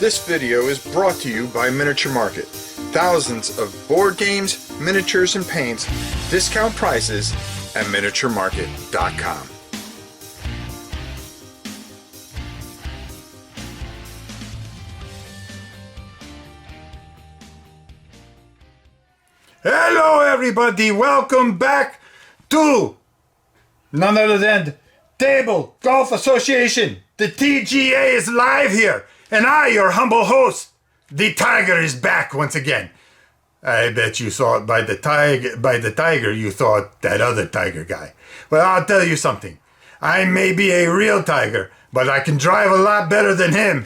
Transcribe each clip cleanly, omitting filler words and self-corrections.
This video is brought to you by Miniature Market. Thousands of board games, miniatures, and paints, discount prices at miniaturemarket.com. Hello everybody, welcome back to none other than Table Golf Association. The TGA is live here, and I, your humble host, the Tiger, is back once again. I bet you saw it by the tiger, you thought that other tiger guy. Well, I'll tell you something. I may be a real tiger, but I can drive a lot better than him.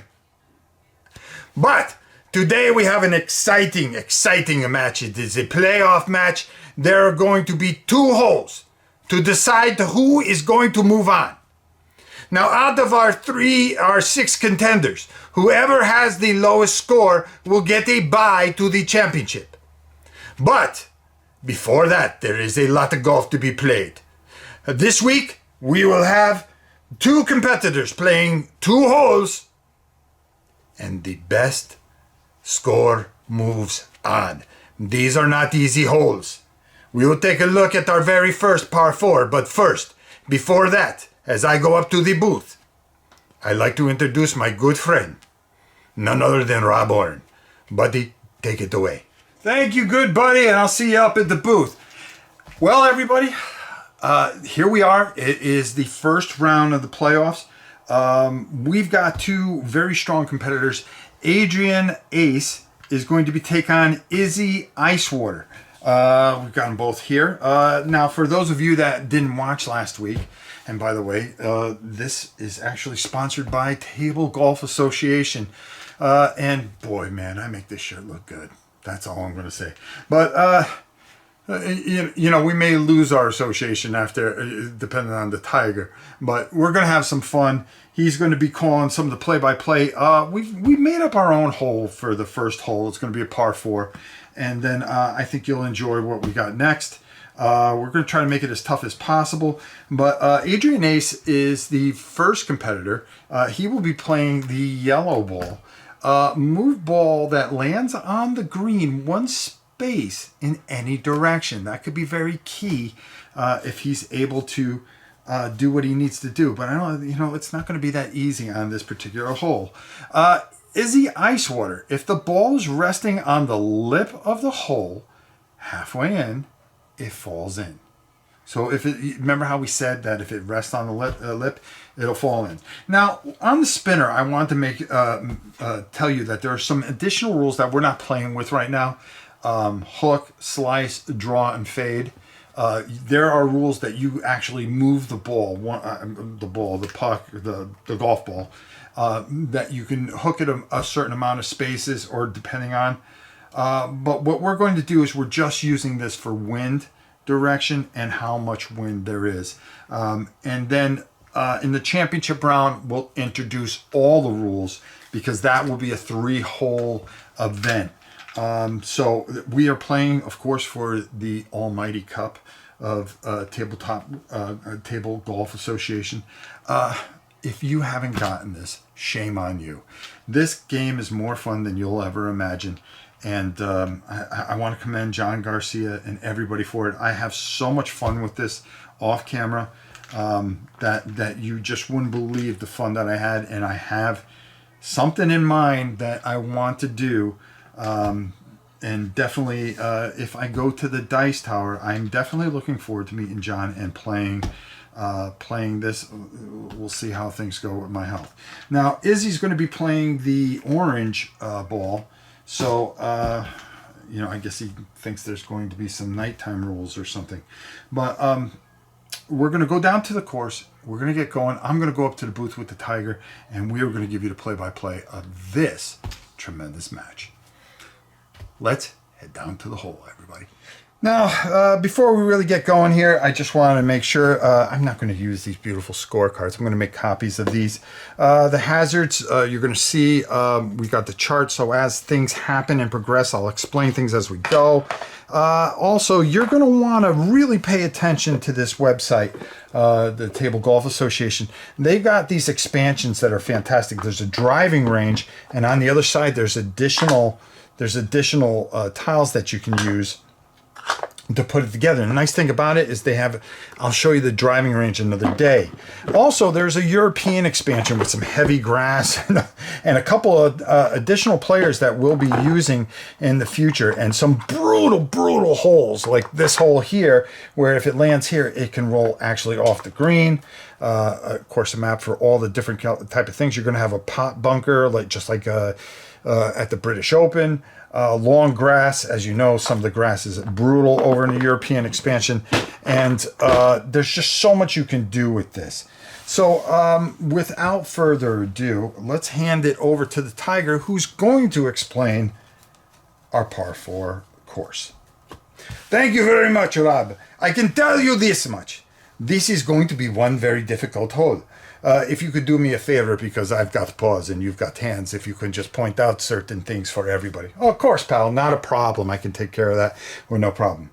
But today we have an exciting match. It is a playoff match. There are going to be 2 holes to decide who is going to move on. Now, out of our 6 contenders, whoever has the lowest score will get a bye to the championship. But before that, there is a lot of golf to be played. This week, we will have 2 competitors playing 2 holes, and the best score moves on. These are not easy holes. We will take a look at our very first par 4, but first, before that, as I go up to the booth, I'd like to introduce my good friend, none other than Rob Oren. Buddy, take it away. Thank you, good buddy, and I'll see you up at the booth. Well, everybody, here we are. It is the first round of the playoffs. We've got 2 very strong competitors. Adrian Ace is going to be take on Izzy Icewater. We've got them both here. Now, for those of you that didn't watch last week, and by the way, this is actually sponsored by Table Golf Association. And boy, man, I make this shirt look good. That's all I'm going to say. But, you know, we may lose our association after, depending on the Tiger. But we're going to have some fun. He's going to be calling some of the play-by-play. We've made up our own hole for the first hole. It's going to be a par 4. And then I think you'll enjoy what we got next. We're going to try to make it as tough as possible. But Adrian Ace is the first competitor. He will be playing the yellow ball. Move ball that lands on the green 1 space in any direction. That could be very key if he's able to do what he needs to do. But I don't, you know, it's not going to be that easy on this particular hole. Izzy Icewater, if the ball is resting on the lip of the hole, halfway in, it falls in. So if it, remember how we said that if it rests on the lip, it'll fall in. Now, on the spinner, I want to make tell you that there are some additional rules that we're not playing with right now. Hook, slice, draw, and fade. There are rules that you actually move the ball, the puck, the golf ball, that you can hook it a certain amount of spaces or depending on. But what we're going to do is we're just using this for wind direction and how much wind there is. And then in the championship round, we'll introduce all the rules because that will be a 3-hole event. So we are playing, of course, for the almighty cup of Tabletop Table Golf Association. If you haven't gotten this, shame on you. This game is more fun than you'll ever imagine. And I want to commend John Garcia and everybody for it. I have so much fun with this off camera that you just wouldn't believe the fun that I had. And I have something in mind that I want to do. And definitely, if I go to the Dice Tower, I'm definitely looking forward to meeting John and playing this. We'll see how things go with my health. Now, Izzy's going to be playing the orange ball. So, you know, I guess he thinks there's going to be some nighttime rules or something. But we're going to go down to the course. We're going to get going. I'm going to go up to the booth with the Tiger, and we are going to give you the play-by-play of this tremendous match. Let's head down to the hole, everybody. Now, before we really get going here, I just want to make sure I'm not going to use these beautiful scorecards. I'm going to make copies of these. The hazards, you're going to see we got the chart, so as things happen and progress, I'll explain things as we go. Also, you're going to want to really pay attention to this website, the Table Golf Association. They've got these expansions that are fantastic. There's a driving range, and on the other side, there's additional tiles that you can use to put it together. And the nice thing about it is they have, I'll show you the driving range another day. Also, there's a European expansion with some heavy grass and a couple of additional players that we'll be using in the future, and some brutal holes like this hole here, where if it lands here, it can roll actually off the green. Of course, a map for all the different type of things. You're going to have a pot bunker, just like at the British Open. Long grass, as you know, some of the grass is brutal over in the European expansion, and there's just so much you can do with this. So without further ado, let's hand it over to the Tiger, who's going to explain our par 4 course. Thank you very much, Rob. I can tell you this much. This is going to be one very difficult hole. If you could do me a favor, because I've got paws and you've got hands, if you could just point out certain things for everybody. Oh, of course, pal, not a problem. I can take care of that with no problem.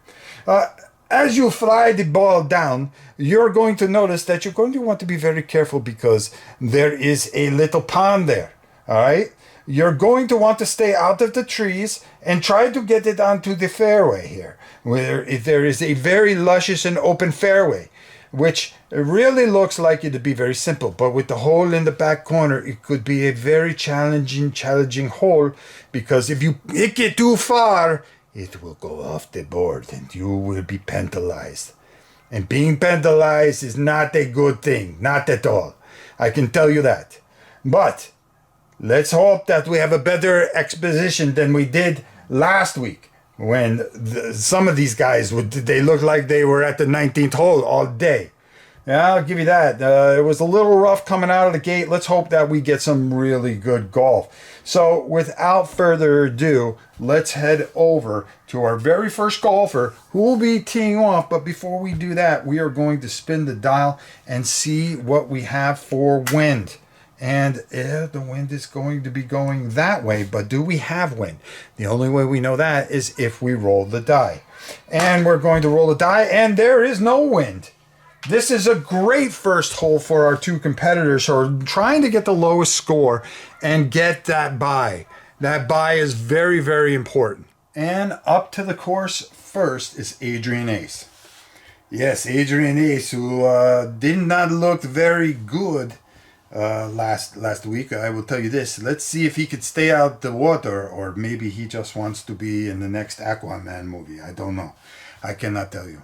As you fly the ball down, you're going to notice that you're going to want to be very careful, because there is a little pond there, all right? You're going to want to stay out of the trees and try to get it onto the fairway here, where there is a very luscious and open fairway, which really looks like it to be very simple, but with the hole in the back corner, it could be a very challenging hole, because if you hit it too far, it will go off the board and you will be penalized. And being penalized is not a good thing, not at all. I can tell you that. But let's hope that we have a better exposition than we did last week, when some of these guys they looked like they were at the 19th hole all day. Yeah, I'll give you that. It was a little rough coming out of the gate. Let's hope that we get some really good golf. So without further ado, let's head over to our very first golfer, who will be teeing off. But before we do that, we are going to spin the dial and see what we have for wind. And the wind is going to be going that way, but do we have wind? The only way we know that is if we roll the die. And we're going to roll the die, and there is no wind. This is a great first hole for our two competitors who are trying to get the lowest score and get that bye. That bye is very, very important. And up to the course first is Adrian Ace. Yes, Adrian Ace, who did not look very good last week. I will tell you this. Let's see if he could stay out the water, or maybe he just wants to be in the next Aquaman movie. I don't know. I cannot tell you.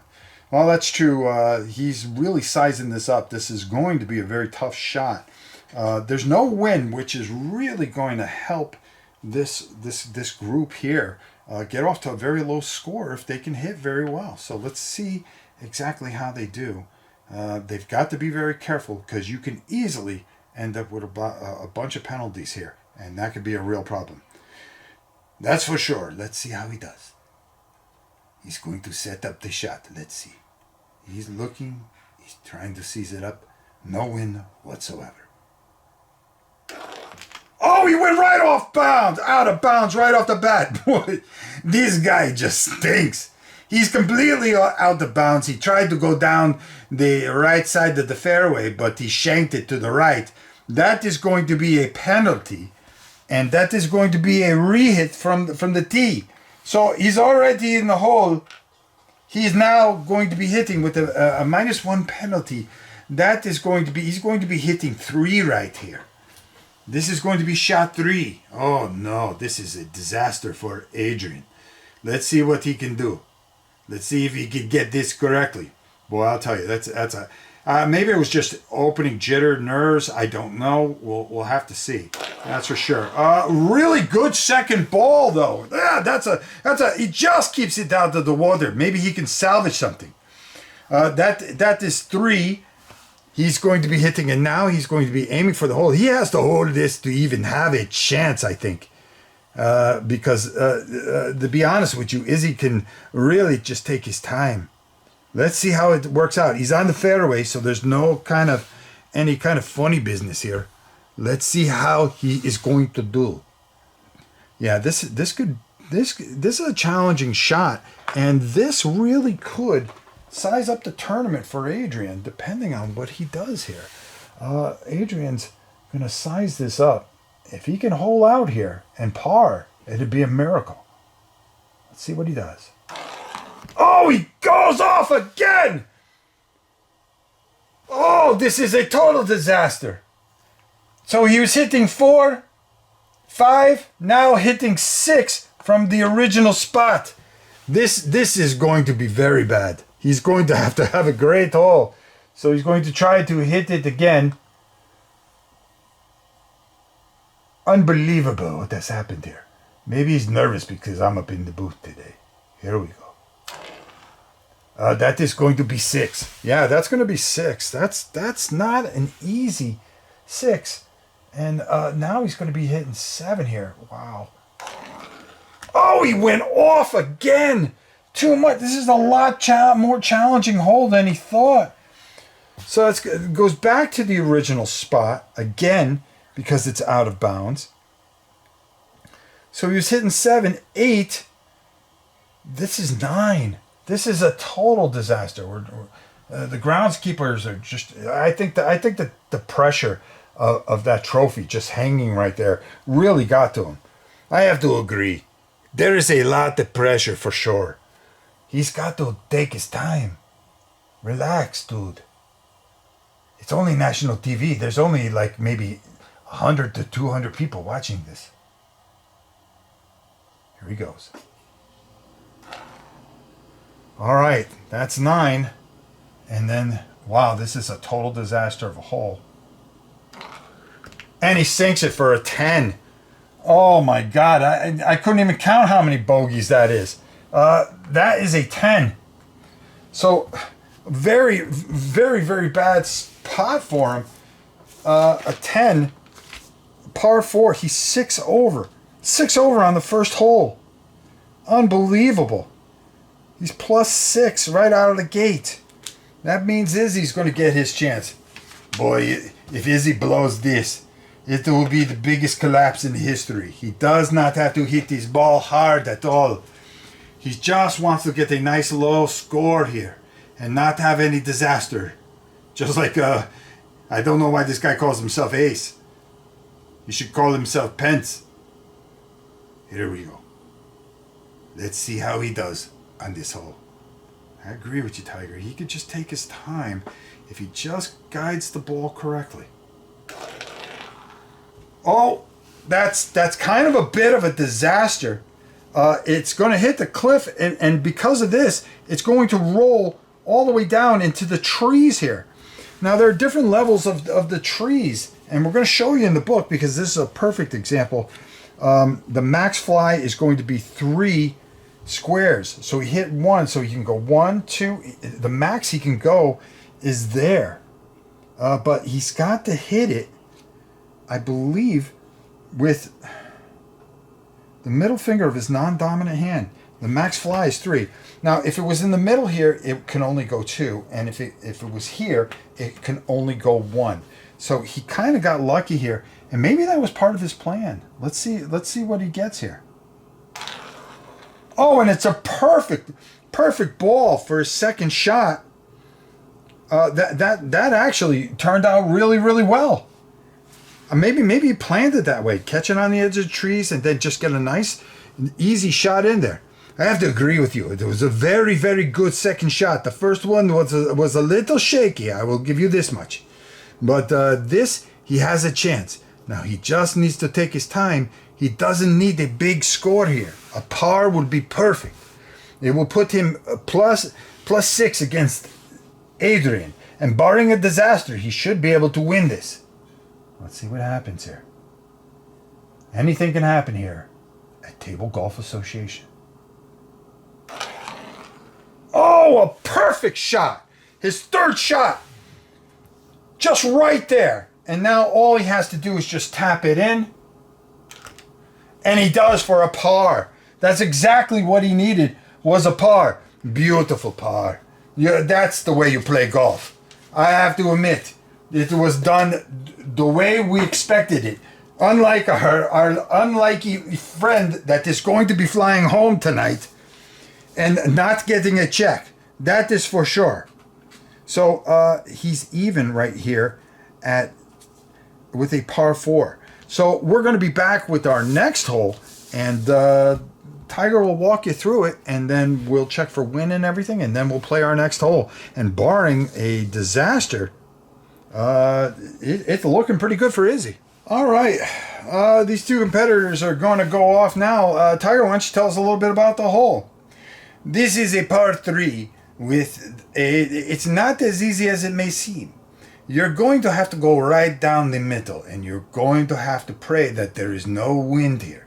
Well, that's true. He's really sizing this up. This is going to be a very tough shot. There's no wind, which is really going to help this group here get off to a very low score if they can hit very well. So let's see exactly how they do. They've got to be very careful, because you can easily end up with a bunch of penalties here, and that could be a real problem. That's for sure. Let's see how he does. He's going to set up the shot. Let's see. He's looking. He's trying to seize it up. No wind whatsoever. Oh, he went right off bounds. Out of bounds right off the bat. Boy, this guy just stinks. He's completely out of bounds. He tried to go down the right side of the fairway, but he shanked it to the right. That is going to be a penalty, and that is going to be a re-hit from the tee. So he's already in the hole. He's now going to be hitting with a -1 penalty. That is going to be, he's going to be hitting 3 right here. This is going to be shot 3. Oh no, this is a disaster for Adrian. Let's see what he can do. Let's see if he can get this correctly. Boy, I'll tell you, that's a maybe it was just opening jitter, nerves. I don't know. We'll have to see. That's for sure. Really good second ball though. Yeah, that's a. He just keeps it out of the water. Maybe he can salvage something. That is 3. He's going to be hitting, and now he's going to be aiming for the hole. He has to hold this to even have a chance, I think. because to be honest with you, Izzy can really just take his time. Let's see how it works out. He's on the fairway, so there's no any kind of funny business here. Let's see how he is going to do. Yeah, this is a challenging shot, and this really could size up the tournament for Adrian, depending on what he does here. Adrian's gonna size this up. If he can hole out here and par, it'd be a miracle. Let's see what he does. Oh, he goes off again! Oh, this is a total disaster. So he was hitting 4, 5, now hitting 6 from the original spot. This is going to be very bad. He's going to have a great hole. So he's going to try to hit it again. Unbelievable what has happened here. Maybe he's nervous because I'm up in the booth today. Here we go. That is going to be 6. Yeah, that's going to be 6. That's not an easy 6. And now he's going to be hitting 7 here. Wow. Oh, he went off again. Too much. This is a lot more challenging hole than he thought. So it goes back to the original spot again because it's out of bounds. So he was hitting 7, 8. This is 9. This is a total disaster. The groundskeepers are just. I think that the pressure of that trophy just hanging right there really got to him. I have to agree. There is a lot of pressure for sure. He's got to take his time. Relax, dude. It's only national TV. There's only like maybe 100 to 200 people watching this. Here he goes. All right, that's 9. And then, wow, this is a total disaster of a hole. And he sinks it for a 10. Oh my God, I couldn't even count how many bogeys that is. That is a 10. So, very, very, very bad spot for him. A 10, par 4, he's 6 over. 6 over on the first hole. Unbelievable. He's plus 6 right out of the gate. That means Izzy's going to get his chance. Boy, if Izzy blows this, it will be the biggest collapse in history. He does not have to hit this ball hard at all. He just wants to get a nice low score here and not have any disaster. Just like, I don't know why this guy calls himself Ace. He should call himself Pence. Here we go. Let's see how he does on this hole. I agree with you, Tiger. He could just take his time if he just guides the ball correctly. Oh, that's kind of a bit of a disaster. It's going to hit the cliff, and because of this, it's going to roll all the way down into the trees here. Now, there are different levels of the trees, and we're going to show you in the book because this is a perfect example. The max fly is going to be 3 squares. So he hit 1, so he can go 1, 2. The max he can go is there. But he's got to hit it, I believe, with the middle finger of his non-dominant hand. The max fly is 3. Now, if it was in the middle here, it can only go 2. And if it was here, it can only go 1. So he kind of got lucky here. And maybe that was part of his plan. Let's see what he gets here. Oh, and it's a perfect ball for his second shot. That actually turned out really, really well. Maybe he planned it that way, catching on the edge of the trees and then just get a nice, easy shot in there. I have to agree with you. It was a very, very good second shot. The first one was a little shaky. I will give you this much. But this, he has a chance. Now, he just needs to take his time. He doesn't need a big score here. A par would be perfect. It will put him plus 6 against Adrian. And barring a disaster, he should be able to win this. Let's see what happens here. Anything can happen here at Table Golf Association. Oh, a perfect shot. His third shot. Just right there. And now all he has to do is just tap it in. And he does for a par. That's exactly what he needed, was a par. Beautiful par. Yeah, that's the way you play golf. I have to admit, it was done the way we expected it. Unlike our unlucky friend that is going to be flying home tonight and not getting a check. That is for sure. So he's even right here with a par 4. So we're going to be back with our next hole, and Tiger will walk you through it, and then we'll check for win and everything, and then we'll play our next hole. And barring a disaster, it's looking pretty good for Izzy. All right, these two competitors are going to go off now. Tiger, why don't you tell us a little bit about the hole? This is a par 3 it's not as easy as it may seem. You're going to have to go right down the middle, and you're going to have to pray that there is no wind here,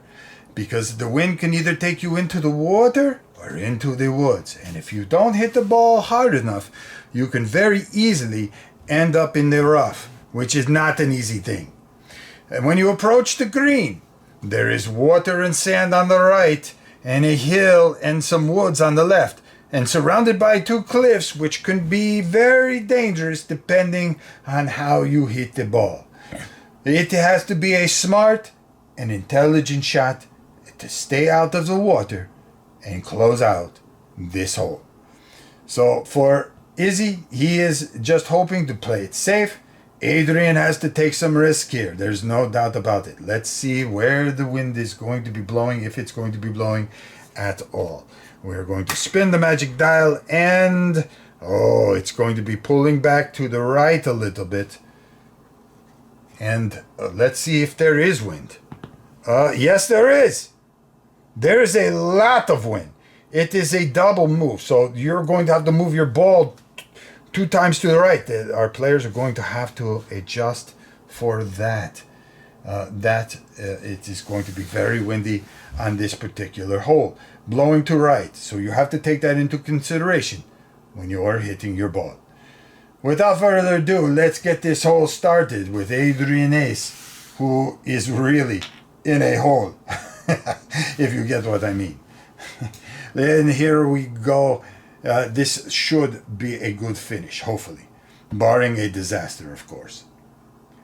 because the wind can either take you into the water or into the woods. And if you don't hit the ball hard enough, you can very easily end up in the rough, which is not an easy thing. And when you approach the green, there is water and sand on the right, and a hill and some woods on the left, and surrounded by 2 cliffs, which can be very dangerous depending on how you hit the ball. It has to be a smart and intelligent shot to stay out of the water and close out this hole. So for Izzy, he is just hoping to play it safe. Adrian has to take some risk here. There's no doubt about it. Let's see where the wind is going to be blowing, if it's going to be blowing at all. We're going to spin the magic dial, and it's going to be pulling back to the right a little bit. And let's see if there is wind. Yes, there is. There's a lot of wind. It is a double move, so you're going to have to move your ball 2 times to the right. Our players are going to have to adjust for that. It is going to be very windy on this particular hole, blowing to right. So you have to take that into consideration when you are hitting your ball. Without further ado, let's get this hole started with Adrian Ace, who is really in a hole, if you get what I mean. Then here we go. This should be a good finish, hopefully, barring a disaster, of course.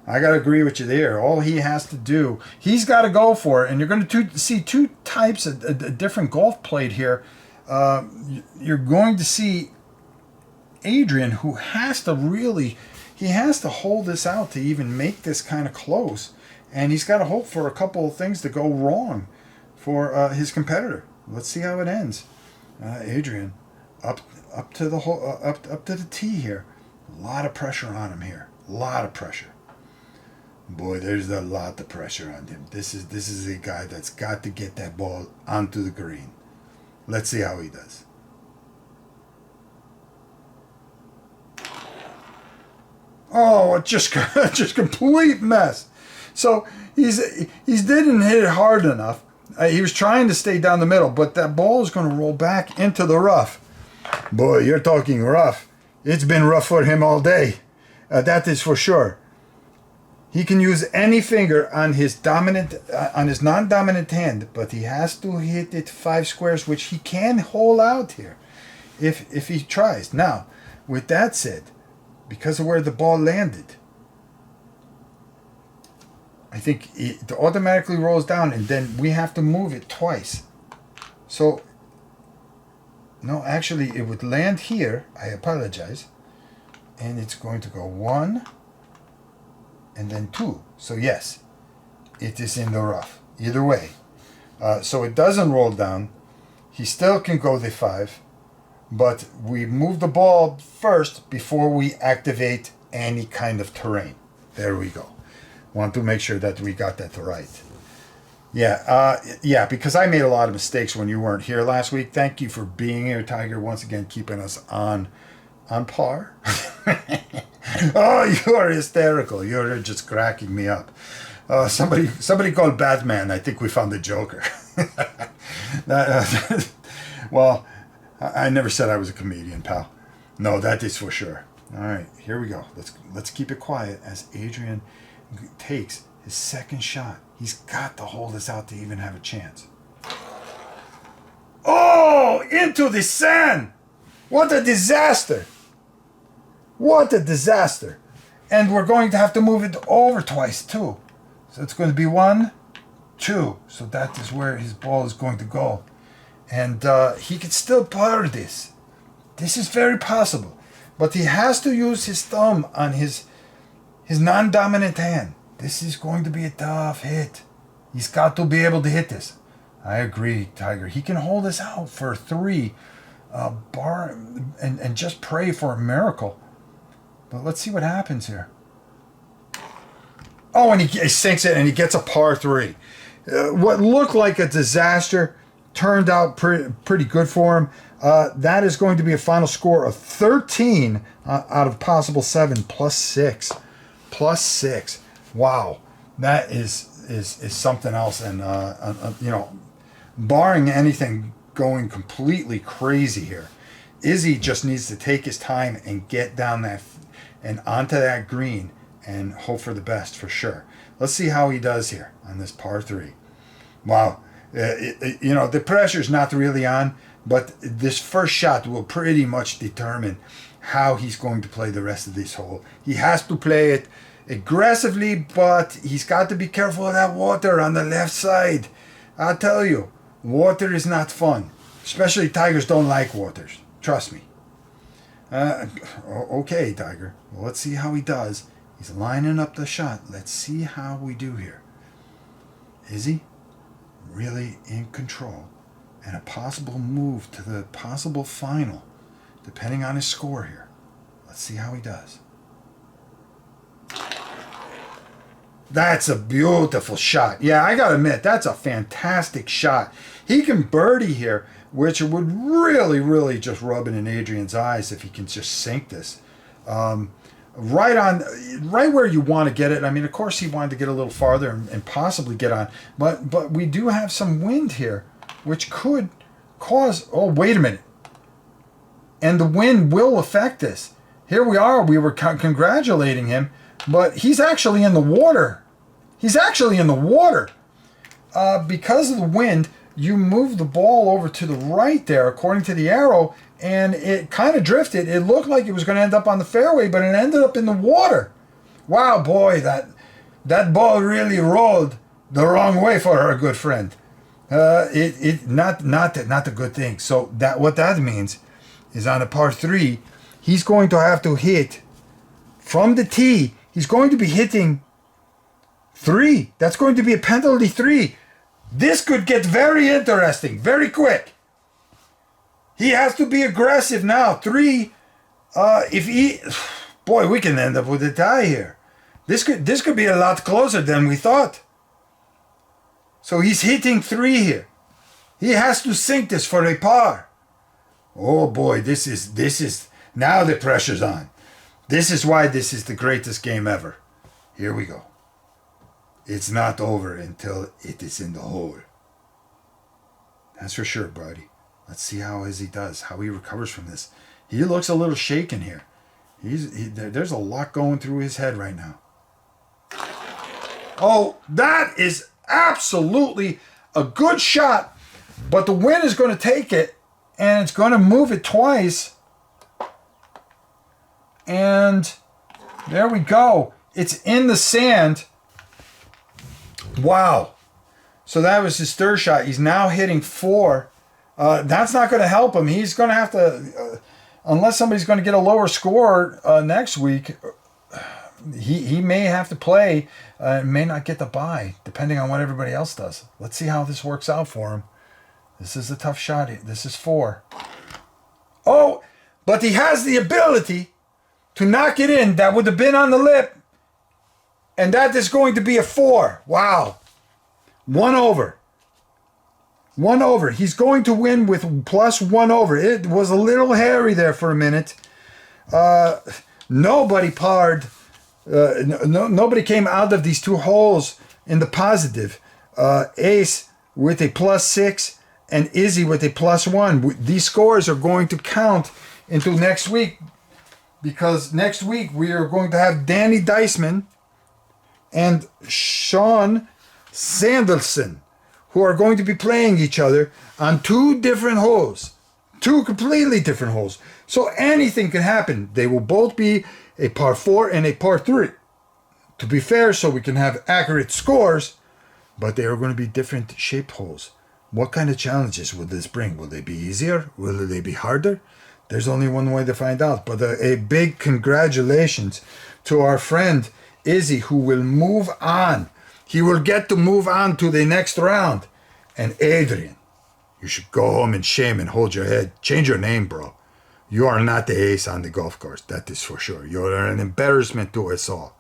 I got to agree with you there. All he has to do, he's got to go for it. And you're going to see 2 types of different golf played here. You're going to see Adrian, who has to hold this out to even make this kind of close. And he's got to hope for a couple of things to go wrong for his competitor. Let's see how it ends. Adrian, up to the hole, up to the tee here. A lot of pressure on him here. A lot of pressure. Boy, there's a lot of pressure on him. This is a guy that's got to get that ball onto the green. Let's see how he does. Oh, just complete mess. So he's didn't hit it hard enough. He was trying to stay down the middle, but that ball is going to roll back into the rough. Boy, you're talking rough. It's been rough for him all day. That is for sure. He can use any finger on his non-dominant hand, but he has to hit it 5 squares, which he can hole out here if he tries. Now, with that said, because of where the ball landed, I think it automatically rolls down, and then we have to move it twice. So, no, actually, it would land here. I apologize. And it's going to go 1 and then 2. So yes, it is in the rough. Either way. So it doesn't roll down. He still can go the 5. But we move the ball first before we activate any kind of terrain. There we go. Want to make sure that we got that right. Yeah, because I made a lot of mistakes when you weren't here last week. Thank you for being here, Tiger, once again, keeping us on par. Oh, you are hysterical. You're just cracking me up. Somebody called Batman. I think we found the Joker. Well, I never said I was a comedian, pal. No, that is for sure. All right, here we go. Let's keep it quiet as Adrian takes his second shot. He's got to hold this out to even have a chance. Oh, into the sand. What a disaster. What a disaster. And we're going to have to move it over twice too. So it's going to be 1, 2. So that is where his ball is going to go. And he could still par this. This is very possible. But he has to use his thumb on his non-dominant hand. This is going to be a tough hit. He's got to be able to hit this. I agree, Tiger. He can hold this out for 3 bar and just pray for a miracle. But let's see what happens here. Oh, and he sinks it and he gets a par 3. What looked like a disaster turned out pretty good for him. That is going to be a final score of 13 out of possible 7 plus 6. Plus 6. Wow. That is something else. And, barring anything going completely crazy here, Izzy just needs to take his time and get down that and onto that green and hope for the best for sure. Let's see how he does here on this par 3. Wow. The pressure's not really on, but this first shot will pretty much determine how he's going to play the rest of this hole. He has to play it aggressively, but he's got to be careful of that water on the left side. I'll tell you, water is not fun. Especially Tigers don't like waters. Trust me. Okay, Tiger. Well, let's see how he does. He's lining up the shot. Let's see how we do here. Is he really in control? And a possible move to the possible final, depending on his score here. Let's see how he does. That's a beautiful shot. Yeah, I gotta admit, that's a fantastic shot. He can birdie here, which would really, really just rub it in Adrian's eyes if he can just sink this. Right where you want to get it. I mean, of course, he wanted to get a little farther and possibly get on, but we do have some wind here, which could cause. Oh, wait a minute! And the wind will affect this. Here we are. We were congratulating him, but he's actually in the water. He's actually in the water because of the wind. You move the ball over to the right there, according to the arrow, and it kind of drifted. It looked like it was going to end up on the fairway, but it ended up in the water. Wow, boy, that ball really rolled the wrong way for our good friend. Not a good thing. So what that means is on a par 3, he's going to have to hit from the tee. He's going to be hitting 3. That's going to be a penalty 3. This could get very interesting, very quick. He has to be aggressive now. 3, boy, we can end up with a tie here. This could be a lot closer than we thought. So he's hitting 3 here. He has to sink this for a par. Oh boy, this is now the pressure's on. This is why this is the greatest game ever. Here we go. It's not over until it is in the hole. That's for sure, buddy. Let's see how Izzy does, how he recovers from this. He looks a little shaken here. There's a lot going through his head right now. Oh, that is absolutely a good shot, but the wind is going to take it, and it's going to move it twice. And there we go. It's in the sand. Wow. So that was his third shot. He's now hitting 4. That's not going to help him. He's going to have to, unless somebody's going to get a lower score next week, he may have to play, may not get the bye, depending on what everybody else does. Let's see how this works out for him. This is a tough shot. This is 4. Oh, but he has the ability to knock it in. That would have been on the lip. And that is going to be a 4. Wow. 1 over. 1 over. He's going to win with plus 1 over. It was a little hairy there for a minute. Nobody parred. Nobody came out of these 2 holes in the positive. Ace with a plus 6 and Izzy with a plus 1. These scores are going to count into next week, because next week we are going to have Danny Diceman and Sean Sanderson, who are going to be playing each other on two different holes. Two completely different holes. So anything can happen. They will both be a par 4 and a par 3. To be fair, so we can have accurate scores, but they are going to be different shaped holes. What kind of challenges will this bring? Will they be easier? Will they be harder? There's only one way to find out. But a big congratulations to our friend Izzy, who will move on. He will get to move on to the next round. And Adrian, you should go home in shame and hold your head. Change your name, bro. You are not the ace on the golf course. That is for sure. You are an embarrassment to us all.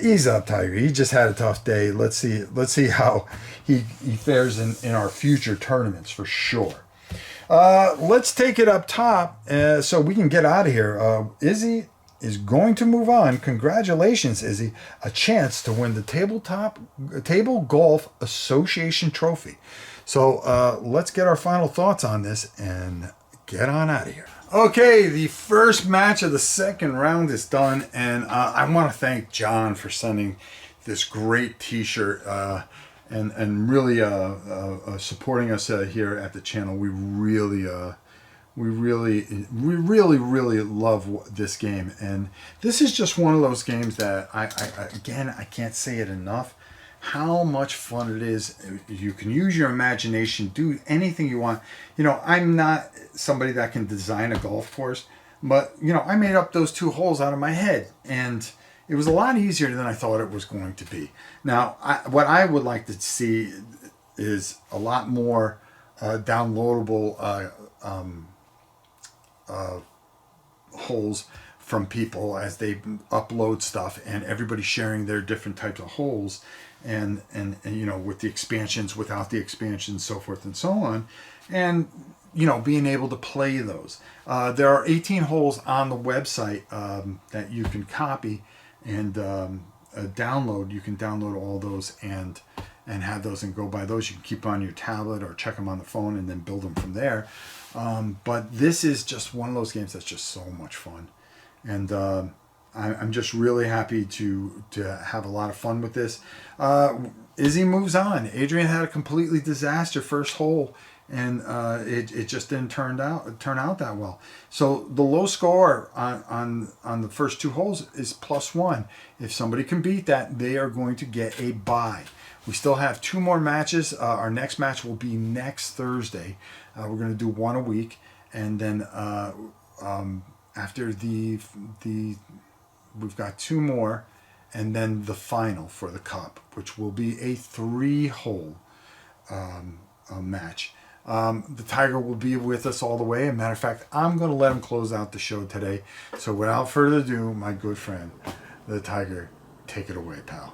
Ease up, Tiger. He just had a tough day. Let's see how he fares in our future tournaments for sure. Let's take it up top so we can get out of here. Izzy is going to move on. Congratulations, Izzy. A chance to win the Table Golf Association Trophy. So let's get our final thoughts on this and get on out of here. Okay, the first match of the second round is done, and I want to thank John for sending this great T-shirt and really supporting us here at the channel. We really love this game, and this is just one of those games that I can't say it enough. How much fun it is. You can use your imagination, do anything you want. You know, I'm not somebody that can design a golf course, but, you know, I made up those 2 holes out of my head, and it was a lot easier than I thought it was going to be. Now, what I would like to see is a lot more downloadable holes from people as they upload stuff, and everybody sharing their different types of holes, and you know, with the expansions, without the expansions, so forth and so on, and you know, being able to play those. There are 18 holes on the website that you can copy and download. You can download all those and have those and go by those. You can keep on your tablet or check them on the phone and then build them from there. But this is just one of those games that's just so much fun. And I'm just really happy to have a lot of fun with this. Izzy moves on. Adrian had a completely disaster first hole, and it just didn't turn out that well. So the low score on the first 2 holes is +1. If somebody can beat that, they are going to get a bye. We still have 2 more matches. Our next match will be next Thursday. We're going to do 1 a week, and then after we've got 2 more, and then the final for the cup, which will be a 3-hole match. The Tiger will be with us all the way. As a matter of fact, I'm going to let him close out the show today. So without further ado, my good friend, the Tiger, take it away, pal.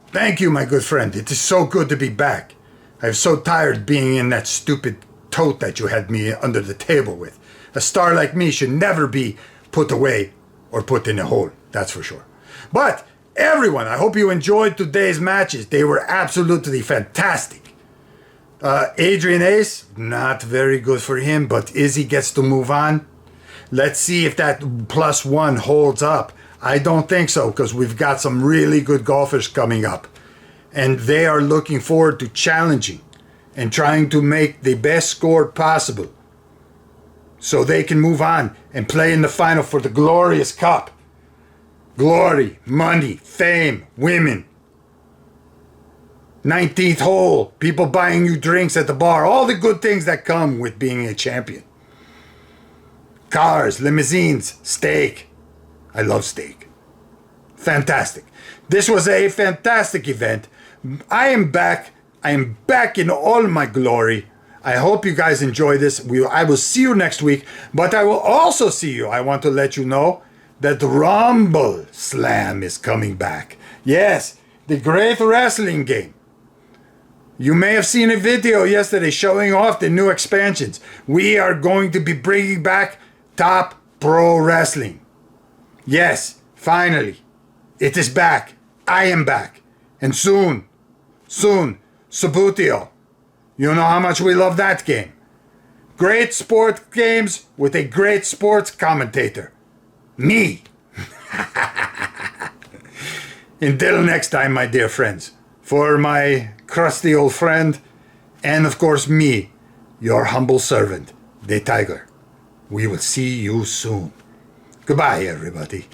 Thank you, my good friend. It is so good to be back. I'm so tired being in that stupid tote that you had me under the table with. A star like me should never be put away or put in a hole, that's for sure. But everyone, I hope you enjoyed today's matches. They were absolutely fantastic. Adrian Ace, not very good for him, but Izzy gets to move on. Let's see if that +1 holds up. I don't think so, because we've got some really good golfers coming up, and they are looking forward to challenging and trying to make the best score possible so they can move on and play in the final for the glorious cup. Glory, money, fame, women. 19th hole, people buying you drinks at the bar, all the good things that come with being a champion. Cars, limousines, steak. I love steak. Fantastic. This was a fantastic event. I am back. I am back in all my glory. I hope you guys enjoy this. I will see you next week, but I will also see you. I want to let you know that Rumble Slam is coming back. Yes, the great wrestling game. You may have seen a video yesterday showing off the new expansions. We are going to be bringing back Top Pro Wrestling. Yes, finally, it is back. I am back. And soon, Subutio. You know how much we love that game. Great sport games with a great sports commentator. Me. Until next time, my dear friends, for my crusty old friend, and of course me, your humble servant, the Tiger, we will see you soon. Goodbye, everybody.